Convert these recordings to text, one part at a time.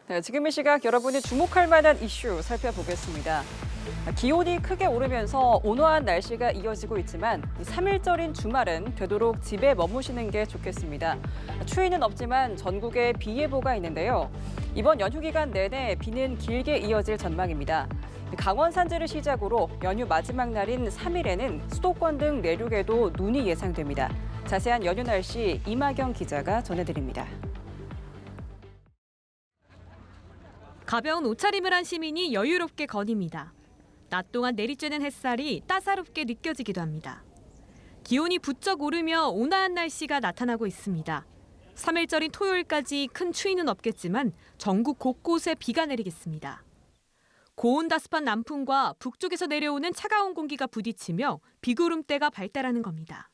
네, 지금 이 시각 여러분이 주목할 만한 이슈 살펴보겠습니다. 기온이 크게 오르면서 온화한 날씨가 이어지고 있지만 3일절인 주말은 되도록 집에 머무시는 게 좋겠습니다. 추위는 없지만 전국에 비 예보가 있는데요. 이번 연휴 기간 내내 비는 길게 이어질 전망입니다. 강원 산지를 시작으로 연휴 마지막 날인 3일에는 수도권 등 내륙에도 눈이 예상됩니다. 자세한 연휴 날씨 이마경 기자가 전해드립니다. 가벼운 옷차림을 한 시민이 여유롭게 거닙니다. 낮 동안 내리쬐는 햇살이 따사롭게 느껴지기도 합니다. 기온이 부쩍 오르며 온화한 날씨가 나타나고 있습니다. 3일절인 토요일까지 큰 추위는 없겠지만 전국 곳곳에 비가 내리겠습니다. 고온다습한 남풍과 북쪽에서 내려오는 차가운 공기가 부딪히며 비구름대가 발달하는 겁니다.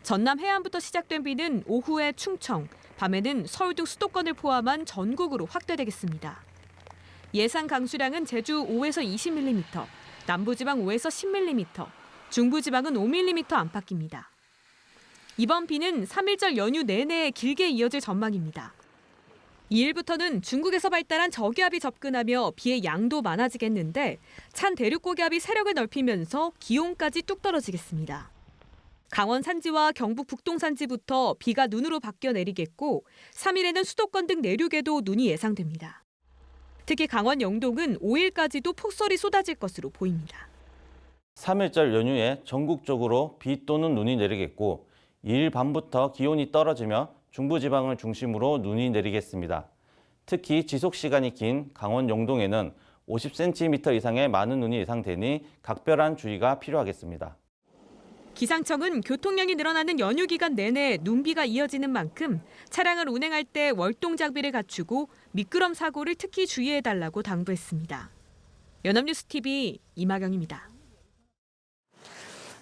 전남 해안부터 시작된 비는 오후에 충청, 밤에는 서울 등 수도권을 포함한 전국으로 확대되겠습니다. 예상 강수량은 제주 5에서 20mm, 남부지방 5에서 10mm, 중부지방은 5mm 안팎입니다. 이번 비는 3일절 연휴 내내 길게 이어질 전망입니다. 2일부터는 중국에서 발달한 저기압이 접근하며 비의 양도 많아지겠는데 찬 대륙고기압이 세력을 넓히면서 기온까지 뚝 떨어지겠습니다. 강원 산지와 경북 북동 산지부터 비가 눈으로 바뀌어 내리겠고 3일에는 수도권 등 내륙에도 눈이 예상됩니다. 특히 강원 영동은 5일까지도 폭설이 쏟아질 것으로 보입니다. 3일절 연휴에 전국적으로 비 또는 눈이 내리겠고 2일 밤부터 기온이 떨어지며 중부지방을 중심으로 눈이 내리겠습니다. 특히 지속시간이 긴 강원 영동에는 50cm 이상의 많은 눈이 예상되니 각별한 주의가 필요하겠습니다. 기상청은 교통량이 늘어나는 연휴 기간 내내 눈비가 이어지는 만큼 차량을 운행할 때 월동 장비를 갖추고 미끄럼 사고를 특히 주의해달라고 당부했습니다. 연합뉴스TV 이마경입니다.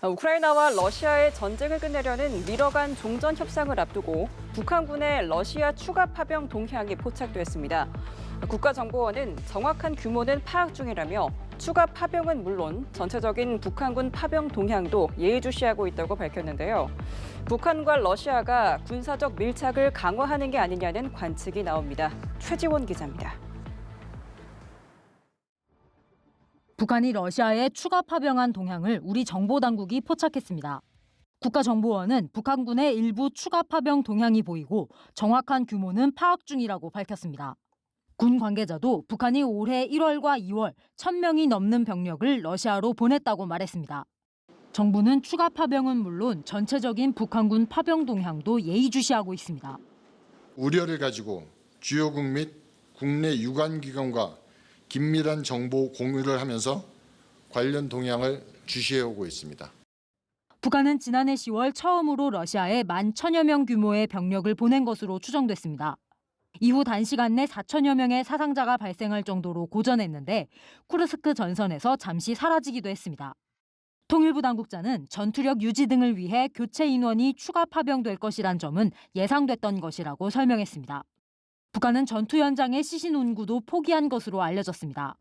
우크라이나와 러시아의 전쟁을 끝내려는 미뤄간 종전 협상을 앞두고 북한군의 러시아 추가 파병 동향이 포착됐습니다. 국가정보원은 정확한 규모는 파악 중이라며 추가 파병은 물론 전체적인 북한군 파병 동향도 예의주시하고 있다고 밝혔는데요. 북한과 러시아가 군사적 밀착을 강화하는 게 아니냐는 관측이 나옵니다. 최지원 기자입니다. 북한이 러시아에 추가 파병한 동향을 우리 정보당국이 포착했습니다. 국가정보원은 북한군의 일부 추가 파병 동향이 보이고 정확한 규모는 파악 중이라고 밝혔습니다. 군 관계자도 북한이 올해 1월과 2월 1,000명이 넘는 병력을 러시아로 보냈다고 말했습니다. 정부는 추가 파병은 물론 전체적인 북한군 파병 동향도 예의주시하고 있습니다. 우려를 가지고 주요국 및 국내 유관기관과 긴밀한 정보 공유를 하면서 관련 동향을 주시해오고 있습니다. 북한은 지난해 10월 처음으로 러시아에 11,000여 명 규모의 병력을 보낸 것으로 추정됐습니다. 이후 단시간 내 4천여 명의 사상자가 발생할 정도로 고전했는데 쿠르스크 전선에서 잠시 사라지기도 했습니다. 통일부 당국자는 전투력 유지 등을 위해 교체 인원이 추가 파병될 것이란 점은 예상됐던 것이라고 설명했습니다. 북한은 전투 현장의 시신운구도 포기한 것으로 알려졌습니다.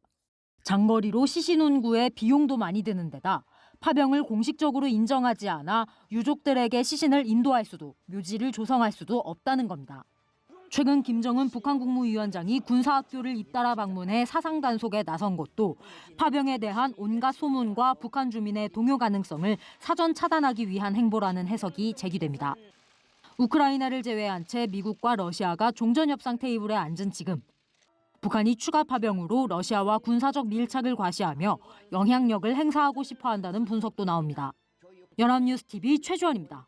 장거리로 시신운구에 비용도 많이 드는 데다 파병을 공식적으로 인정하지 않아 유족들에게 시신을 인도할 수도 묘지를 조성할 수도 없다는 겁니다. 최근 김정은 북한 국무위원장이 군사학교를 잇따라 방문해 사상 단속에 나선 것도 파병에 대한 온갖 소문과 북한 주민의 동요 가능성을 사전 차단하기 위한 행보라는 해석이 제기됩니다. 우크라이나를 제외한 채 미국과 러시아가 종전협상 테이블에 앉은 지금 북한이 추가 파병으로 러시아와 군사적 밀착을 과시하며 영향력을 행사하고 싶어 한다는 분석도 나옵니다. 연합뉴스TV 최주원입니다.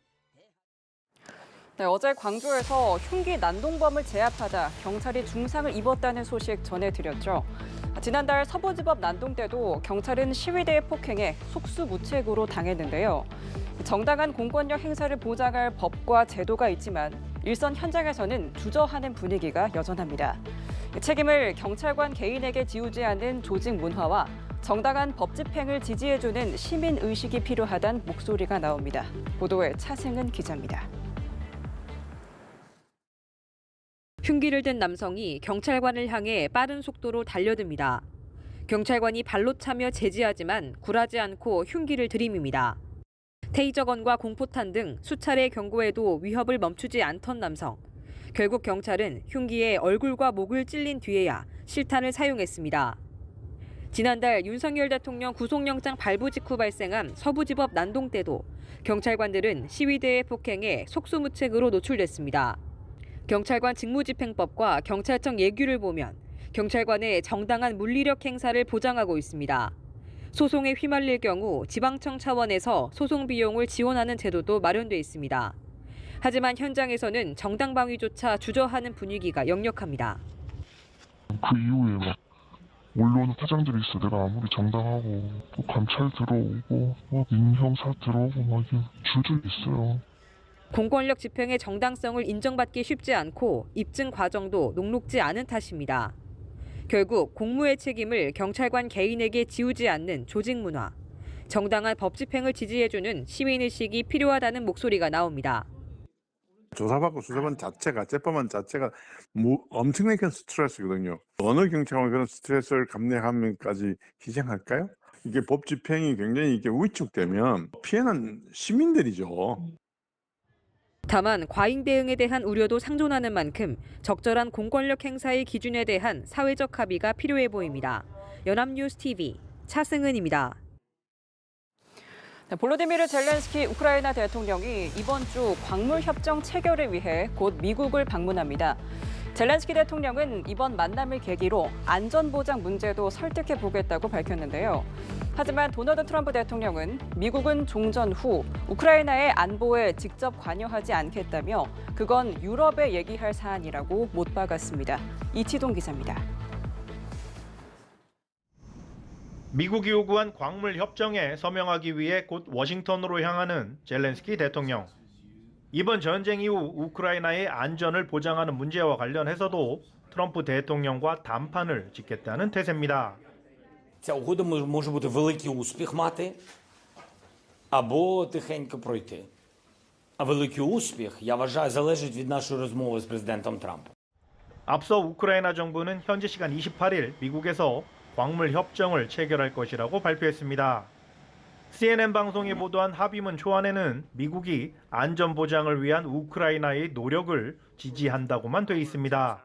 네, 어제 광주에서 흉기 난동범을 제압하다 경찰이 중상을 입었다는 소식 전해드렸죠. 지난달 서부지법 난동 때도 경찰은 시위대의 폭행에 속수무책으로 당했는데요. 정당한 공권력 행사를 보장할 법과 제도가 있지만 일선 현장에서는 주저하는 분위기가 여전합니다. 책임을 경찰관 개인에게 지우지 않는 조직 문화와 정당한 법 집행을 지지해주는 시민 의식이 필요하다는 목소리가 나옵니다. 보도에 차승은 기자입니다. 흉기를 든 남성이 경찰관을 향해 빠른 속도로 달려듭니다. 경찰관이 발로 차며 제지하지만 굴하지 않고 흉기를 들이밉니다. 테이저건과 공포탄 등 수차례 경고에도 위협을 멈추지 않던 남성. 결국 경찰은 흉기에 얼굴과 목을 찔린 뒤에야 실탄을 사용했습니다. 지난달 윤석열 대통령 구속영장 발부 직후 발생한 서부지법 난동 때도 경찰관들은 시위대의 폭행에 속수무책으로 노출됐습니다. 경찰관 직무집행법과 경찰청 예규를 보면 경찰관의 정당한 물리력 행사를 보장하고 있습니다. 소송에 휘말릴 경우 지방청 차원에서 소송 비용을 지원하는 제도도 마련돼 있습니다. 하지만 현장에서는 정당 방위조차 주저하는 분위기가 역력합니다. 그 이후에 막 몰려오는 파장들이 있어. 내가 아무리 정당하고 또 감찰 들어오고 민형사 들어오고 막 이게 줄줄 있어요. 공권력 집행의 정당성을 인정받기 쉽지 않고 입증 과정도 녹록지 않은 탓입니다. 결국 공무의 책임을 경찰관 개인에게 지우지 않는 조직 문화, 정당한 법 집행을 지지해주는 시민의식이 필요하다는 목소리가 나옵니다. 조사받고 수사받는 자체가, 재판관 자체가 엄청나게 큰 스트레스거든요. 어느 경찰관이 그런 스트레스를 감내하면까지 희생할까요? 이게 법 집행이 굉장히 이게 위축되면 피해는 시민들이죠. 다만 과잉 대응에 대한 우려도 상존하는 만큼 적절한 공권력 행사의 기준에 대한 사회적 합의가 필요해 보입니다. 연합뉴스 TV 차승은입니다. 볼로디미르 젤렌스키 우크라이나 대통령이 이번 주 광물 협정 체결을 위해 곧 미국을 방문합니다. 젤렌스키 대통령은 이번 만남을 계기로 안전보장 문제도 설득해 보겠다고 밝혔는데요. 하지만 도널드 트럼프 대통령은 미국은 종전 후 우크라이나의 안보에 직접 관여하지 않겠다며 그건 유럽에 얘기할 사안이라고 못 박았습니다. 이치동 기자입니다. 미국이 요구한 광물 협정에 서명하기 위해 곧 워싱턴으로 향하는 젤렌스키 대통령. 이번 전쟁 이후 우크라이나의 안전을 보장하는 문제와 관련해서도 트럼프 대통령과 담판을 짓겠다는 태세입니다. Ця угода може бути великий успіх мати або тихенько пройти. А великий успіх, я вважаю, залежить від нашої розмови з президентом Трампом. 앞서 우크라이나 정부는 현지 시간 28일 미국에서 광물 협정을 체결할 것이라고 발표했습니다. CNN 방송이 보도한 합의문 초안에는 미국이 안전 보장을 위한 우크라이나의 노력을 지지한다고만 돼 있습니다.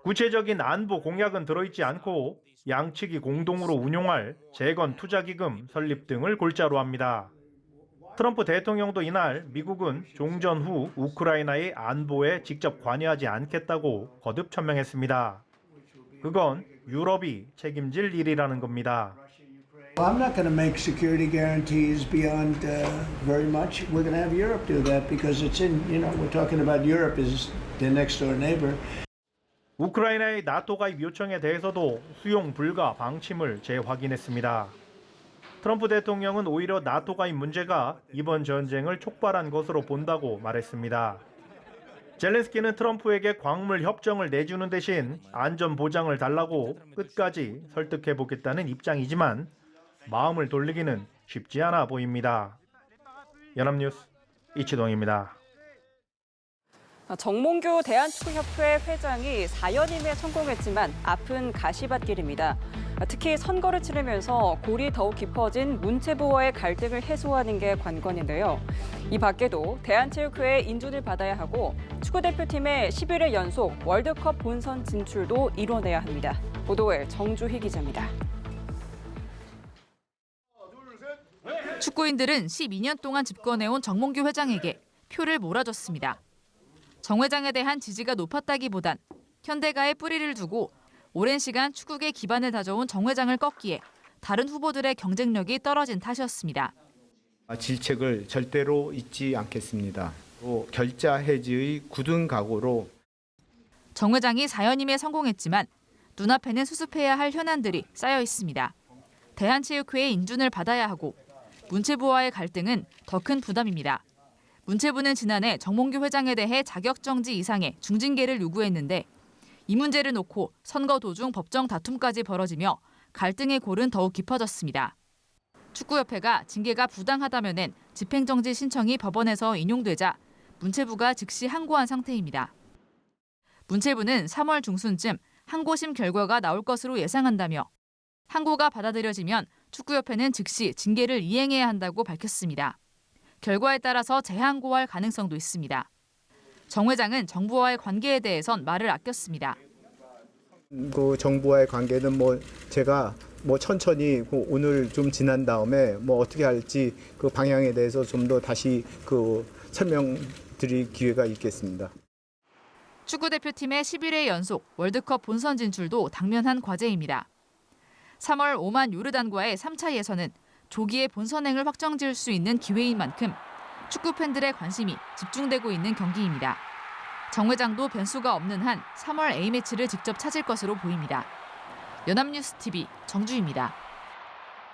구체적인 안보 공약은 들어있지 않고 양측이 공동으로 운용할 재건 투자기금 설립 등을 골자로 합니다. 트럼프 대통령도 이날 미국은 종전 후 우크라이나의 안보에 직접 관여하지 않겠다고 거듭 천명했습니다. 그건 유럽이 책임질 일이라는 겁니다. I'm not going to make security guarantees beyond very much. We're going to have Europe do that because it's in, we're talking about Europe as their next door neighbor. 우크라이나의 나토 가입 요청에 대해서도 수용 불가 방침을 재확인했습니다. 트럼프 대통령은 오히려 나토 가입 문제가 이번 전쟁을 촉발한 것으로 본다고 말했습니다. 젤렌스키는 트럼프에게 광물 협정을 내주는 대신 안전 보장을 달라고 끝까지 설득해보겠다는 입장이지만 마음을 돌리기는 쉽지 않아 보입니다. 연합뉴스 이치동입니다. 정몽규 대한축구협회 회장이 4연임에 성공했지만 앞은 가시밭길입니다. 특히 선거를 치르면서 골이 더욱 깊어진 문체부와의 갈등을 해소하는 게 관건인데요. 이 밖에도 대한체육회의 인준을 받아야 하고 축구대표팀의 11회 연속 월드컵 본선 진출도 이뤄내야 합니다. 보도에 정주희 기자입니다. 축구인들은 12년 동안 집권해온 정몽규 회장에게 표를 몰아줬습니다. 정 회장에 대한 지지가 높았다기보단 현대가에 뿌리를 두고 오랜 시간 축구계 기반을 다져온 정 회장을 꺾기에 다른 후보들의 경쟁력이 떨어진 탓이었습니다. 질책을 절대로 잊지 않겠습니다. 결자 해지의 굳은 각오로 정 회장이 4연임에 성공했지만 눈앞에는 수습해야 할 현안들이 쌓여 있습니다. 대한체육회의 인준을 받아야 하고 문체부와의 갈등은 더 큰 부담입니다. 문체부는 지난해 정몽규 회장에 대해 자격정지 이상의 중징계를 요구했는데 이 문제를 놓고 선거 도중 법정 다툼까지 벌어지며 갈등의 골은 더욱 깊어졌습니다. 축구협회가 징계가 부당하다며 낸 집행정지 신청이 법원에서 인용되자 문체부가 즉시 항고한 상태입니다. 문체부는 3월 중순쯤 항고심 결과가 나올 것으로 예상한다며 항고가 받아들여지면 축구협회는 즉시 징계를 이행해야 한다고 밝혔습니다. 결과에 따라서 재항고할 가능성도 있습니다. 정 회장은 정부와의 관계에 대해선 말을 아꼈습니다. 그 정부와의 관계는 제가 천천히 오늘 좀 지난 다음에 어떻게 할지 그 방향에 대해서 좀 더 다시 설명드릴 기회가 있겠습니다. 축구대표팀의 11회 연속 월드컵 본선 진출도 당면한 과제입니다. 3월 오만 요르단과의 3차 예선은 조기에 본선행을 확정지을 수 있는 기회인 만큼 축구 팬들의 관심이 집중되고 있는 경기입니다. 정 회장도 변수가 없는 한 3월 A매치를 직접 찾을 것으로 보입니다. 연합뉴스 TV 정주희입니다.